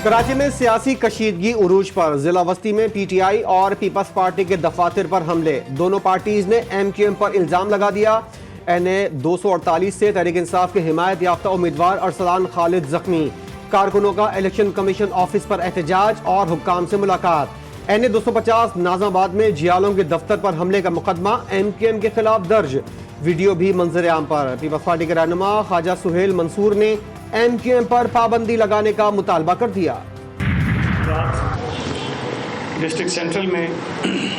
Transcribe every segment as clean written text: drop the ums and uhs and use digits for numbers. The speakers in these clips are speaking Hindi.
कराची में सियासी कशीदगी उरूज पर। जिला वस्ती में पीटीआई और पीपल्स पार्टी के दफातर पर हमले। दोनों पार्टीज ने एमक्यूएम पर इल्जाम लगा दिया। एनए 248 से तहरीक इंसाफ के हिमायत याफ्ता उम्मीदवार अरसलान खालिद जख्मी। कारकुनों का इलेक्शन कमीशन ऑफिस पर एहतजाज और हुक्काम से मुलाकात। एनए 250 नाजाबाद में जियालों के दफ्तर पर हमले का मुकदमा एमक्यूएम के खिलाफ दर्ज। वीडियो भी मंजर आम पर। पीपल्स पार्टी के रहनुमा ख्वाजा सुहेल मंसूर ने एमक्यूएम पर पाबंदी लगाने का मुतालबा कर दिया। डिस्ट्रिक्ट सेंट्रल में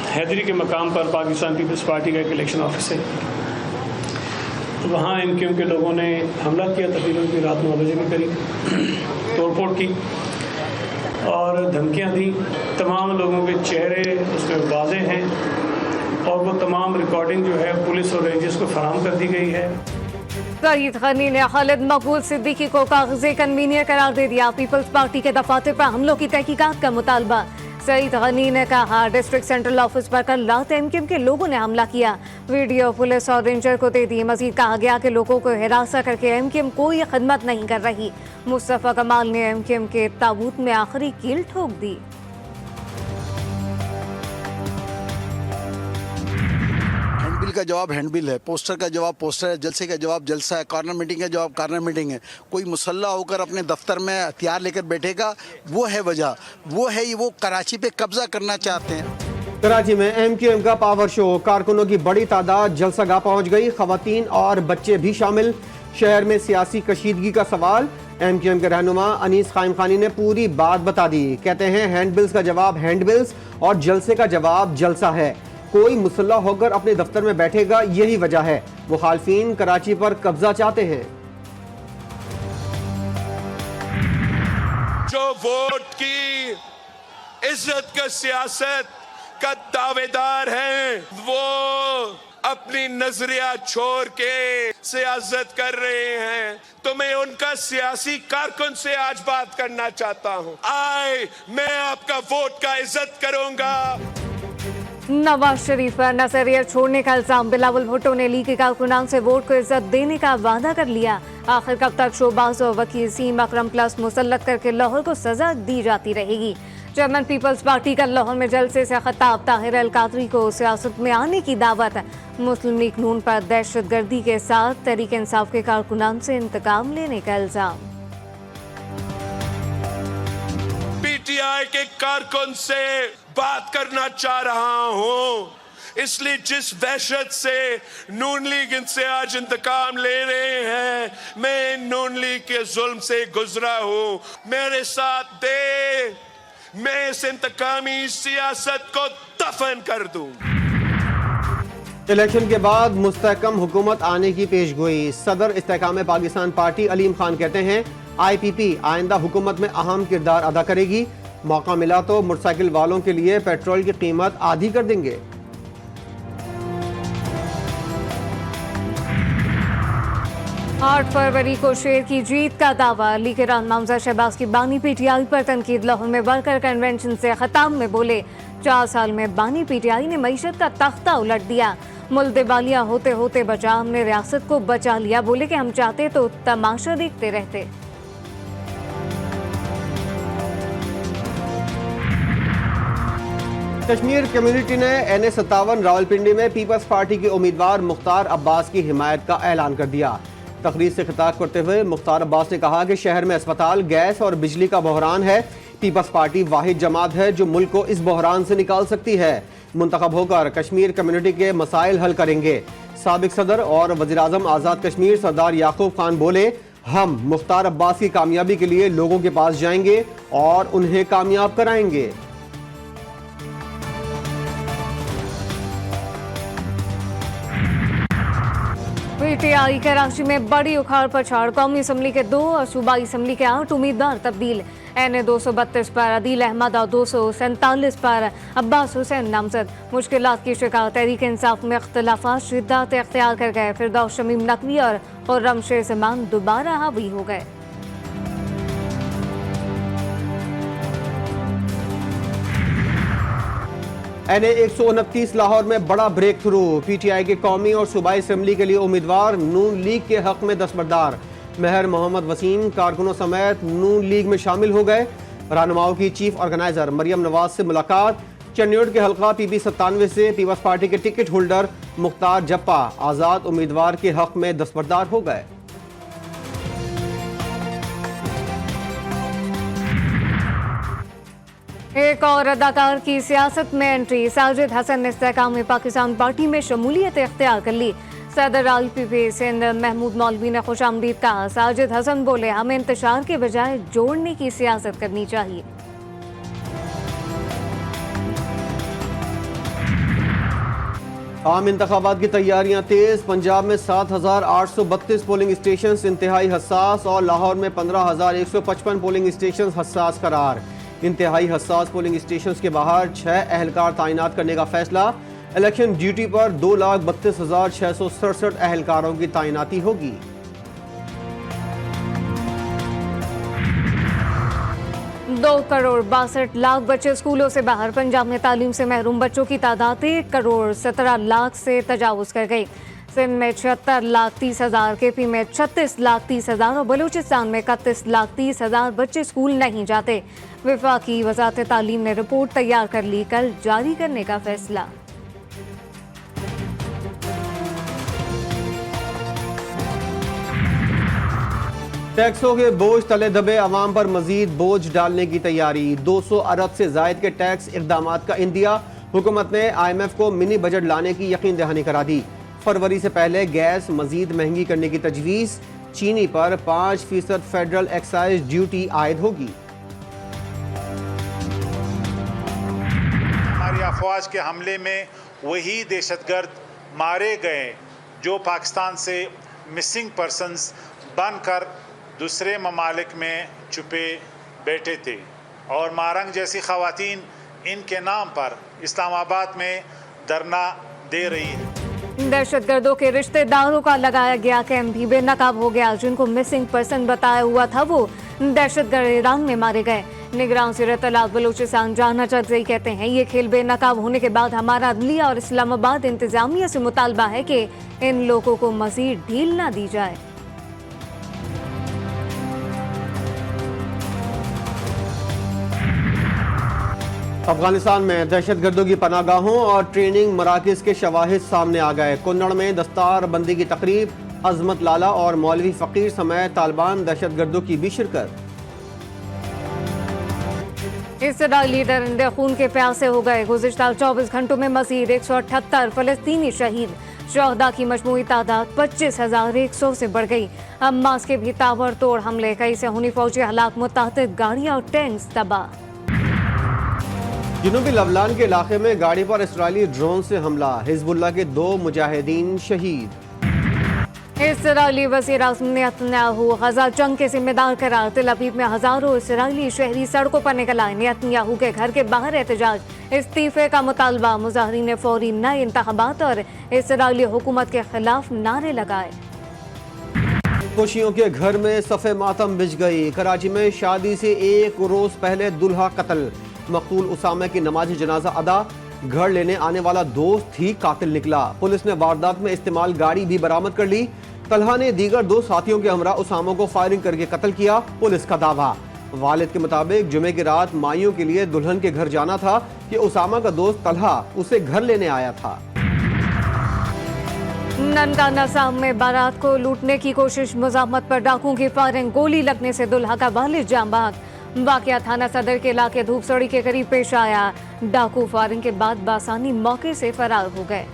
हैदरी के मकाम पर पाकिस्तान पीपल्स पार्टी का एक इलेक्शन ऑफिस है, वहाँ एमक्यूएम के लोगों ने हमला किया। तकरीबन की रात 9 बजे के करीब तोड़फोड़ की और धमकियाँ दी। तमाम लोगों के चेहरे उसमें वाज़े हैं और वो तमाम रिकॉर्डिंग जो है पुलिस और रेंजर्स को फराहम कर दी गई है। सईद गनी ने खालिद मकबूल सिद्दीकी को कागज़े कन्वीनियर करार दे दिया। पीपल्स पार्टी के दफातर पर हमलों की तहकीकात का मुतालबा। सईद गनी ने कहा डिस्ट्रिक्ट सेंट्रल ऑफिस पर कल रात एमक्यूएम के लोगों ने हमला किया। वीडियो पुलिस और रेंजर को दे दी। मजीद कहा गया कि लोगों को हिरासा करके एमक्यूएम कोई खिदमत नहीं कर रही। मुस्तफा कमाल ने एमक्यूएम के ताबूत में आखिरी कील ठोक दी। हैंडबिल का जवाब हैंडबिल है, पोस्टर का जवाब पोस्टर है, जलसे का जवाब जलसा है, कॉर्नर मीटिंग का जवाब कॉर्नर मीटिंग है। कोई मुसल्ला होकर अपने दफ्तर में हथियार लेकर बैठेगा, वो है वजह, वो है वो कराची पे कब्जा करना चाहते हैं। कराची में एमक्यूएम का पावर शो। कारकुनों की बड़ी तादाद जलसागाह पहुंच गई। खवातीन और बच्चे भी शामिल। शहर में सियासी कशीदगी का सवाल। एमक्यूएम के रहनुमा अनीस खाइम खानी ने पूरी बात बता दी। कहते हैं हैंडबिल्स का जवाब हैंडबिल्स और जलसे का जवाब जलसा है। कोई मुसल्ला होकर अपने दफ्तर में बैठेगा, यही वजह है। मुखालफीन कराची पर कब्जा चाहते हैं। जो वोट की इज्जत का सियासत का दावेदार है, वो अपनी नजरिया छोड़ के सियासत कर रहे हैं। तो मैं उनका सियासी कारकुन से आज बात करना चाहता हूं। आए, मैं आपका वोट का इज्जत करूंगा। नवाज शरीफ पर नजरिया छोड़ने का इल्जाम। बिलावल भुट्टो ने लीग के कारकुनान से वोट को इज्जत देने का वादा कर लिया। आखिर कब तक शोबाज और वकील सीम अकरम प्लस मुसल्लत करके लाहौर को सजा दी जाती रहेगी। चेयरमैन पीपल्स पार्टी का लाहौर में जलसे से खिताब। ताहिर अल कादरी को सियासत में आने की दावत। मुस्लिम लीग नून पर दहशत गर्दी के साथ तहरीक इंसाफ के कारकुनान से इंतकाम लेने का इल्जाम। पीटीआई के कारकुन से बात करना चाह रहा हूं, इसलिए जिस वहशत से नून लीग इनसे आज इंतकाम ले रहे हैं, मैं नून लीग के जुल्म से गुजरा हूं। मेरे साथ दे, मैं इस इंतकामी सियासत को दफन कर दूं। इलेक्शन के बाद मुस्तहकम हुकूमत आने की पेशगोई। सदर इस्तेहकाम पाकिस्तान पार्टी अलीम खान कहते हैं IPP आइंदा हुकूमत में अहम किरदार अदा करेगी। मौका मिला तो मोटरसाइकिल वालों के लिए पेट्रोल की कीमत आधी कर देंगे। 8 फरवरी को शेर की जीत का दावा। लीग के रहनुमा शहबाज की बानी पीटीआई पर तनकीद। लाहौर में वर्कर कन्वेंशन से खिताब में बोले 4 साल में बानी पीटीआई ने मईशत का तख्ता उलट दिया। मुल्क दिवालिया होते होते बचा, हमने रियासत को बचा लिया। बोले कि हम चाहते तो तमाशा देखते रहते। कश्मीर कम्युनिटी ने NA 57 रावलपिंडी में पीपल्स पार्टी के उम्मीदवार मुख्तार अब्बास की हिमायत का ऐलान कर दिया। तकरीर से खिताब करते हुए मुख्तार अब्बास ने कहा कि शहर में अस्पताल, गैस और बिजली का बहरान है। पीपल्स पार्टी वाहिद जमात है जो मुल्क को इस बहरान से निकाल सकती है। मुंतखब होकर कश्मीर कम्युनिटी के मसाइल हल करेंगे। साबिक सदर और वज़ीर आज़म आज़ाद कश्मीर सरदार याकूब खान बोले, हम मुख्तार अब्बास की कामयाबी के लिए लोगों के पास जाएंगे और उन्हें कामयाब कराएंगे। पीटीआई कराची में बड़ी उखाड़ पछाड़। कौमी असम्बली के 2 और सूबाई असम्बली के 8 उम्मीदवार तब्दील। NA 232 पर अदील अहमद और 247 पर अब्बास हुसैन नामजद। मुश्किलात की शिकार तहरीक इंसाफ में इख्तिलाफात शिद्दत इख्तियार कर गए। फिरदौस शमीम नकवी और खुर्रम शेर जमान दोबारा हावी हो गए। NA 129 लाहौर में बड़ा ब्रेक थ्रू। पीटीआई के कौमी और सूबाई असम्बली के लिए उम्मीदवार नून लीग के हक में दस्तबरदार। महर मोहम्मद वसीम कारकुनों समेत नून लीग में शामिल हो गए। रहनुमाओं की चीफ ऑर्गेनाइजर मरियम नवाज से मुलाकात। चन्नौर के हल्का पीपी 97 से पीपल्स पार्टी के टिकट होल्डर मुख्तार जप्पा आजाद उम्मीदवार के हक में दस्तबरदार हो गए। एक और अदाकार की सियासत में एंट्री। साजिद हसन ने इस्तेहकाम पाकिस्तान पार्टी में शमूलियत इख्तियार कर ली। सदर आईपीपी सिंध महमूद मौलवी ने खुशामदीद कहा। साजिद हसन बोले, हमें इंतशार के बजाय जोड़ने की सियासत करनी चाहिए। आम इंतखाबात की तैयारियां तेज। पंजाब में 7,832 पोलिंग स्टेशन इंतहाई हसास और लाहौर में 15,155 पोलिंग स्टेशन हसास करार। इंतहाई हसास पोलिंग स्टेशन के बाहर 6 अहलकार तैनात करने का फैसला। इलेक्शन ड्यूटी पर 2,32,667 अहलकारों की तैनाती होगी। दो करोड़ 62 लाख बच्चे स्कूलों से बाहर। पंजाब में तालीम से महरूम बच्चों की तादाद 1 करोड़ 17 लाख से तजावुज कर गई। सिंध में 76,30,000, केपी में 36,30,000 और बलूचिस्तान में 31,30,000 बच्चे स्कूल नहीं जाते। विफाकी वजारत तालीम ने रिपोर्ट तैयार कर ली, कल जारी करने का फैसला। टैक्सों के बोझ तले दबे अवाम पर मजीद बोझ डालने की तैयारी। 200 अरब से जायद के टैक्स इकदामात का इंदिया। हुकूमत ने IMF को मिनी बजट लाने की यकीन दहानी करा दी। फरवरी से पहले गैस मजीद महंगी करने की तजवीज़। चीनी पर 5% फेडरल एक्साइज ड्यूटी आयद होगी। हमारी अफवाज के हमले में वही दहशतगर्द मारे गए जो पाकिस्तान से मिसिंग पर्सन्स बनकर दूसरे ममालिक में छुपे बैठे थे और मारंग जैसी खवातीन इनके नाम पर इस्लामाबाद में धरना दे रही है। दहशतगर्दों के रिश्तेदारों का लगाया गया कैंप भी बेनकाब हो गया। जिनको मिसिंग पर्सन बताया हुआ था वो दहशतगर्द ईरान में मारे गए। निगरान सिरतलात बलूचिस्तान जाना चौधरी कहते हैं, ये खेल बेनकाब होने के बाद हमारा अदलिया और इस्लामाबाद इंतजामिया से मुतालबा है कि इन लोगों को मजीद ढील ना दी जाए। अफगानिस्तान में दहशतगर्दों की पनागाहों और ट्रेनिंग मराकज के शवाहिद सामने आ गए। कुन्नड़ में दस्तार बंदी की तकरीब। अजमत लाला और मौलवी फ़कीर समेत तालिबान दहशतगर्दों की भी शिरकत। इसराइली दरिंदे खून के प्यासे हो गए। गुज़िश्ता 24 घंटों में मज़ीद 178 फ़लस्तीनी शहीद। शहदा की मजमूई तादाद 25,100 से बढ़ गई। हमास के भी ताबड़तोड़ हमले, कई से हुनी फौजी हलाक, मुतअद्दिद गाड़ियाँ और टैंक्स तबाह। जनूबी लबनान के इलाके में गाड़ी पर इसराइली ड्रोन से हमला। हिजबुल्लाह के 2 मुजाहिदीन शहीद। इसराइली वज़ीर आज़म नेतन्याहू गजा जंग के जिम्मेदार करार। तेल अवीव में हजारों इसराइली शहरी सड़कों पर निकल आए। नेतन्याहू के घर के बाहर एहतजाज, इस्तीफे का मुतालबा। मुजाहिरीन ने फौरी नए इंतखाबात और इसराइली हुकूमत के खिलाफ नारे लगाए। खुशियों के घर में सफ़े मातम बिछ गई। कराची में शादी से 1 रोज पहले दुल्हा कत्ल। मकतूल उसामा की नमाज जनाजा अदा। घर लेने आने वाला दोस्त ही कातिल निकला। पुलिस ने वारदात में इस्तेमाल गाड़ी भी बरामद कर ली। तलहा ने दीगर 2 साथियों के हमरा उसामा को फायरिंग करके कत्ल किया। पुलिस का दावा। वालिद के मुताबिक जुमे की रात माइयों के लिए दुल्हन के घर जाना था कि उसामा का दोस्त तलहा उसे घर लेने आया था। ननकाना साहब में बारात को लूटने की कोशिश। मुजाहमत पर डाकुओं की फायरिंग। गोली लगने से दुल्हा का वालिद जाँ बहक। वाकया थाना सदर के इलाके धूपसड़ी के करीब पेश आया। डाकू फायरिंग के बाद बासानी मौके से फरार हो गए।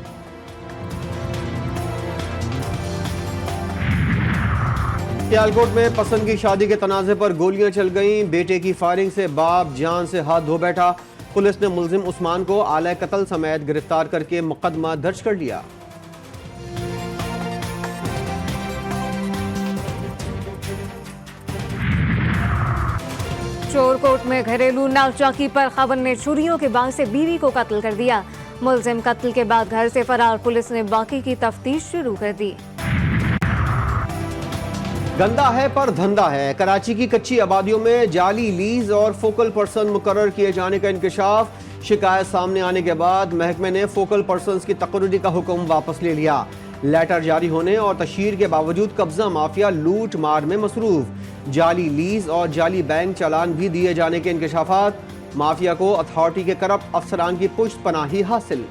सियालकोट में पसंद की शादी के तनाज़े पर गोलियां चल गईं। बेटे की फायरिंग से बाप जान से हाथ धो बैठा। पुलिस ने मुलजिम उस्मान को आला कत्ल समेत गिरफ्तार करके मुकदमा दर्ज कर लिया। चोरकोट में घरेलू नावचाकी पर खबर ने छुरियों के बार से बीवी को कत्ल कर दिया। मुलजिम कत्ल के बाद घर से फरार। पुलिस ने बाकी की तफ्तीश शुरू कर दी। गंदा है पर धंधा है। कराची की कच्ची आबादियों में जाली लीज और फोकल पर्सन मुकर्रर किए जाने का इंकशाफ। शिकायत सामने आने के बाद महकमे ने फोकल पर्सन की तकर्री का हुक्म वापस ले लिया। लेटर जारी होने और तशहीर के बावजूद कब्जा माफिया लूट मार में मसरूफ। जाली लीज और जाली बैंक चालान भी दिए जाने के इंकशाफात। माफिया को अथॉरिटी के करप्ट अफसरान की पुष्ट पनाही हासिल।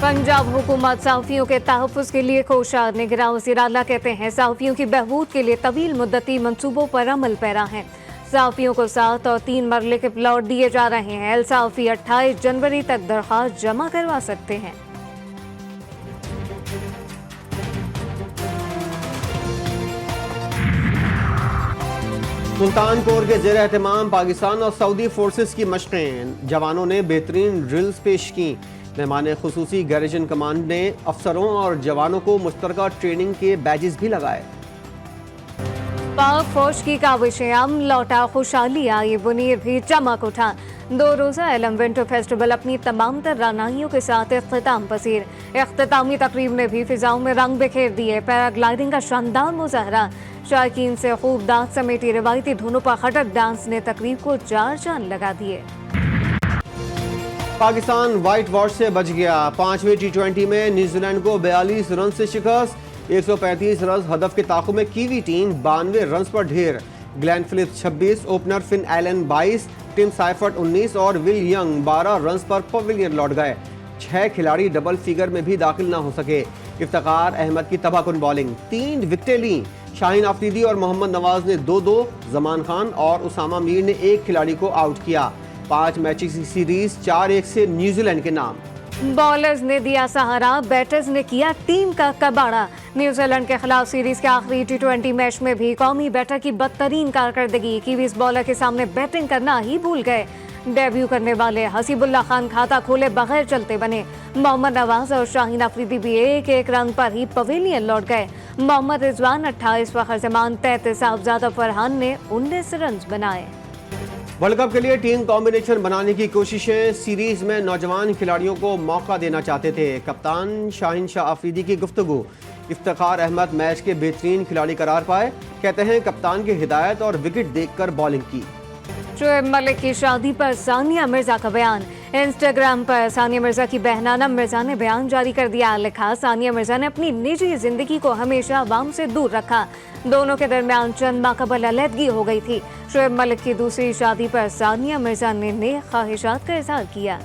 पंजाब हुकूमत सहाफियों के तहफ़्फ़ुज़ के लिए कोशार। निगरान वज़ीर आला कहते हैं सहाफियों की बहबूद के लिए तवील मुद्दती मंसूबों पर अमल पैरा है। सहाफियों को 7 और 3 मरले के प्लॉट दिए जा रहे हैं। एल सहाफी 28 जनवरी तक दरख्वास्त जमा करवा सकते हैं। सुल्तानपुर के ज़ेर एहतमाम पाकिस्तान और सऊदी फोर्सेस की मशक़ें। जवानों ने बेहतरीन ड्रिल्स पेश की। मेहमान खुसूसी गैरिजन कमांड ने अफसरों और जवानों को मुश्तरका ट्रेनिंग के बैजेस भी लगाए। पाक फौज की काविशें अम लौटा खुशहाली आई, बुनीर भी चमक उठा। 2 रोज़ा एलम विंटर फेस्टिवल अपनी तमाम तर रानाइयों के साथ इख्तिताम पसीर। इख्तितामी तकरीब ने भी फिजाओं में रंग बिखेर दिए। पैराग्लाइडिंग का शानदार मुजाहरा, शायकीन से खूब दांत समेटी रिवायती धुनों पर खटक डांस ने तकरीब को 4 चांद लगा दिए। पाकिस्तान व्हाइट वॉश से बच गया। 5वें T20 में न्यूजीलैंड को 42 रन से शिकस्त। 135 रन हदफ के ताक़ुब में कीवी टीम 92 रन पर ढेर। Glenn Phillips 26, opener Finn Allen 22, Tim Seifert 19 और विल यंग 12 रन पर पवेलियन लौट गए। 6 खिलाड़ी डबल फिगर में भी दाखिल न हो सके। इफ्तिखार अहमद की तबाहकुन बॉलिंग, 3 विकेटें लीं। शाहीन अफरीदी और मोहम्मद नवाज ने 2-2, जमान खान और उसामा मीर ने 1 खिलाड़ी को आउट किया। 5 मैचों की सीरीज 4-1 से न्यूजीलैंड के नाम। बॉलर्स ने दिया सहारा, बैटर्स ने किया टीम का कबाड़ा। न्यूजीलैंड के खिलाफ सीरीज के आखिरी T20 मैच में भी कौमी बैटर की बदतरीन कारकर्दगी। कीवीज बॉलर के सामने बैटिंग करना ही भूल गए। डेब्यू करने वाले हसीबुल्ला खान खाता खोले बगैर चलते बने। मोहम्मद नवाज और शाहीन अफरीदी भी 1-1 रन पर ही पवेलियन लौट गए। मोहम्मद रिजवान 28, फखर जमान 33, साहबजादा फरहान ने 19 रन बनाए। वर्ल्ड कप के लिए टीम कॉम्बिनेशन बनाने की कोशिशें। सीरीज में नौजवान खिलाड़ियों को मौका देना चाहते थे। कप्तान शाहीन शाह अफरीदी की गुफ्तगू। इफ्तिखार अहमद मैच के बेहतरीन खिलाड़ी करार पाए। कहते हैं कप्तान की हिदायत और विकेट देखकर बॉलिंग की। शोएब मलिक की शादी पर सानिया मिर्जा का बयान। इंस्टाग्राम पर सानिया मिर्जा की बहन आनम मिर्जा ने बयान जारी कर दिया। लिखा, सानिया मिर्जा ने अपनी निजी जिंदगी को हमेशा अवाम से दूर रखा। दोनों के दरमियान चंद माह कबल अलहदगी हो गई थी। शोएब मलिक की दूसरी शादी पर सानिया मिर्जा ने नेक ख्वाहिशात का इजहार किया।